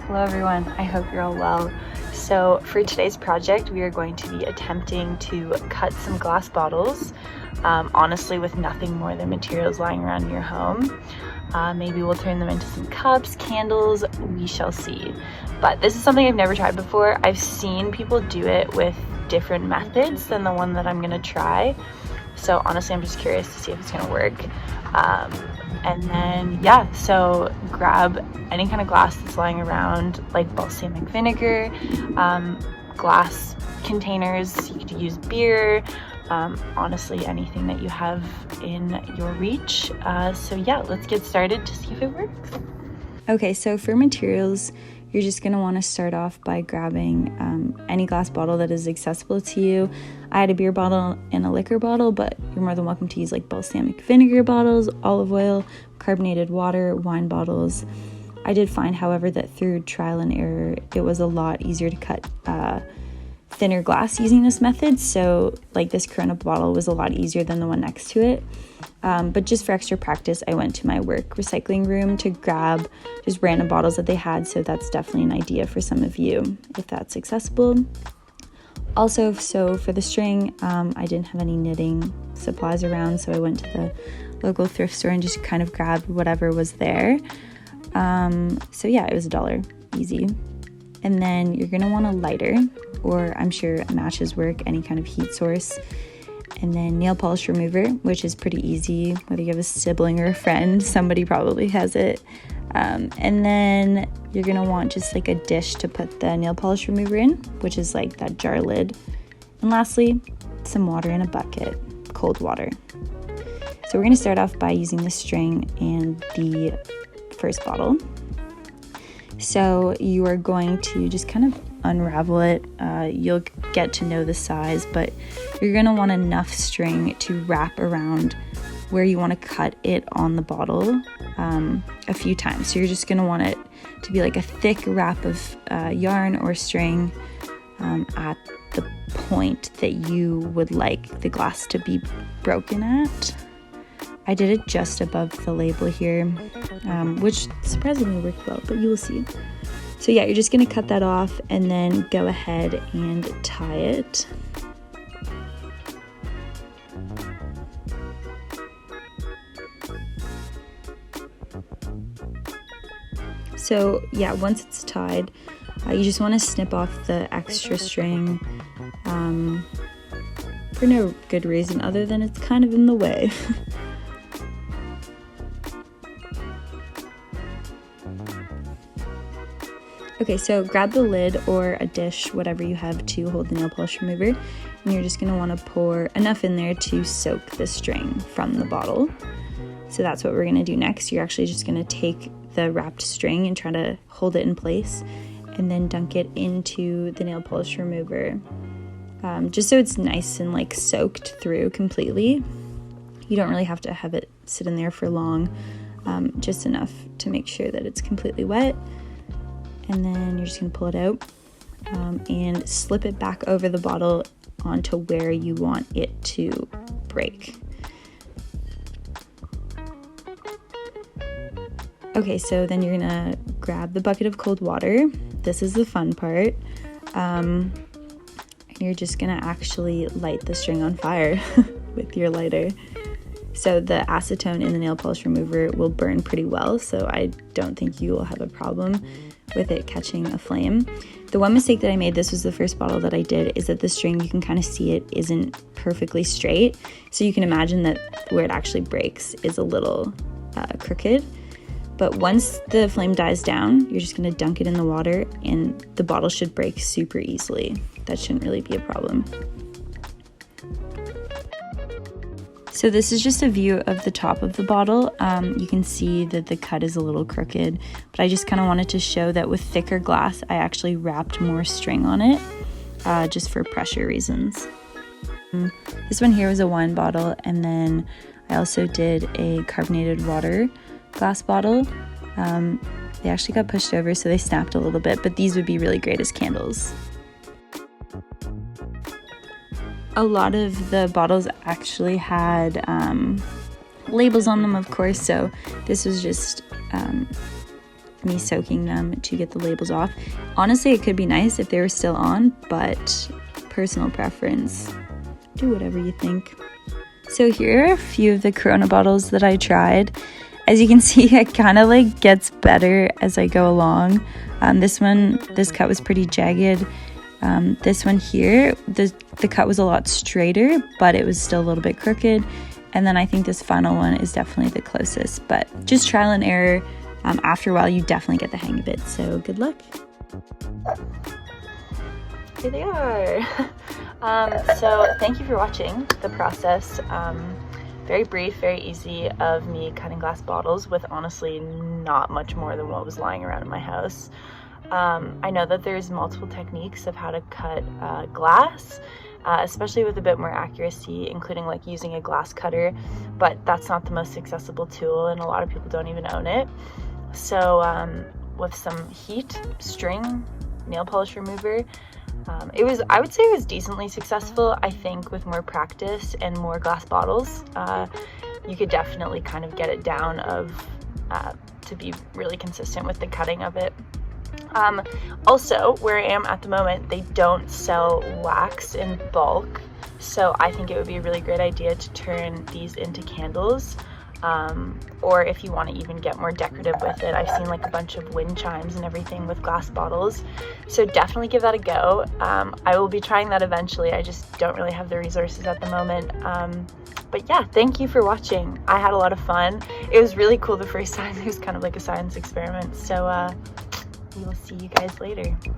Hello everyone, I hope you're all well. So for today's project, we are going to be attempting to cut some glass bottles, honestly with nothing more than materials lying around in your home. Maybe we'll turn them into some cups, candles, we shall see. But this is something I've never tried before. I've seen people do it with different methods than the one that I'm gonna try. So honestly, I'm just curious to see if it's gonna work. And then, yeah, so grab any kind of glass that's lying around, like balsamic vinegar, glass containers. You could use beer, honestly, anything that you have in your reach. So yeah, let's get started to see if it works. Okay, so for materials, you're just going to want to start off by grabbing any glass bottle that is accessible to you. I had a beer bottle and a liquor bottle, but you're more than welcome to use like balsamic vinegar bottles, olive oil, carbonated water, wine bottles. I did find, however, that through trial and error, it was a lot easier to cut thinner glass using this method. So like this Corona bottle was a lot easier than the one next to it. But just for extra practice, I went to my work recycling room to grab just random bottles that they had. So that's definitely an idea for some of you if that's accessible. Also, so for the string, I didn't have any knitting supplies around. So I went to the local thrift store and just kind of grabbed whatever was there. So yeah, it was $1, easy. And then you're gonna want a lighter, or I'm sure matches work, any kind of heat source. And then nail polish remover, which is pretty easy, whether you have a sibling or a friend, somebody probably has it. And then you're gonna want just like a dish to put the nail polish remover in, which is like that jar lid. And lastly, some water in a bucket, cold water. So we're gonna start off by using the string and the first bottle. So you are going to just kind of unravel it. You'll get to know the size, but you're going to want enough string to wrap around where you want to cut it on the bottle a few times. So you're just going to want it to be like a thick wrap of yarn or string at the point that you would like the glass to be broken at. I did it just above the label here, which surprisingly worked well, but you will see. So yeah, you're just gonna cut that off and then go ahead and tie it. So yeah, once it's tied, you just wanna snip off the extra string for no good reason other than it's kind of in the way. Okay, so grab the lid or a dish, whatever you have to hold the nail polish remover, and you're just gonna wanna pour enough in there to soak the string from the bottle. So that's what we're gonna do next. You're actually just gonna take the wrapped string and try to hold it in place and then dunk it into the nail polish remover. Just so it's nice and like soaked through completely. You don't really have to have it sit in there for long, just enough to make sure that it's completely wet. And then you're just gonna pull it out and slip it back over the bottle onto where you want it to break. Okay, so then you're gonna grab the bucket of cold water. This is the fun part. And you're just gonna actually light the string on fire with your lighter. So the acetone in the nail polish remover will burn pretty well, so I don't think you will have a problem with it catching a flame. The one mistake that I made, this was the first bottle that I did, is that the string, you can kind of see it isn't perfectly straight. So you can imagine that where it actually breaks is a little crooked. But once the flame dies down, you're just gonna dunk it in the water and the bottle should break super easily. That shouldn't really be a problem. So this is just a view of the top of the bottle. You can see that the cut is a little crooked, but I just kind of wanted to show that with thicker glass, I actually wrapped more string on it, just for pressure reasons. This one here was a wine bottle, and then I also did a carbonated water glass bottle. They actually got pushed over, so they snapped a little bit, but these would be really great as candles. A lot of the bottles actually had labels on them, of course, so this was just me soaking them to get the labels off. Honestly, it could be nice if they were still on, but personal preference. Do whatever you think. So here are a few of the Corona bottles that I tried. As you can see, it kind of like gets better as I go along. This cut was pretty jagged. This one here, the cut was a lot straighter, but it was still a little bit crooked. And then I think this final one is definitely the closest, but just trial and error. After a while, you definitely get the hang of it. So good luck. Here they are. So thank you for watching the process. Very brief, very easy of me cutting glass bottles with honestly not much more than what was lying around in my house. I know that there's multiple techniques of how to cut glass, especially with a bit more accuracy, including like using a glass cutter, but that's not the most accessible tool and a lot of people don't even own it. So with some heat, string, nail polish remover, I would say it was decently successful. I think with more practice and more glass bottles, you could definitely kind of get it down to be really consistent with the cutting of it. Also, where I am at the moment, they don't sell wax in bulk, so I think it would be a really great idea to turn these into candles. Or if you want to even get more decorative with it, I've seen like a bunch of wind chimes and everything with glass bottles, so definitely give that a go. I will be trying that eventually. I just don't really have the resources at the moment. But yeah, thank you for watching. I had a lot of fun. It was really cool the first time. It was kind of like a science experiment, so we will see you guys later.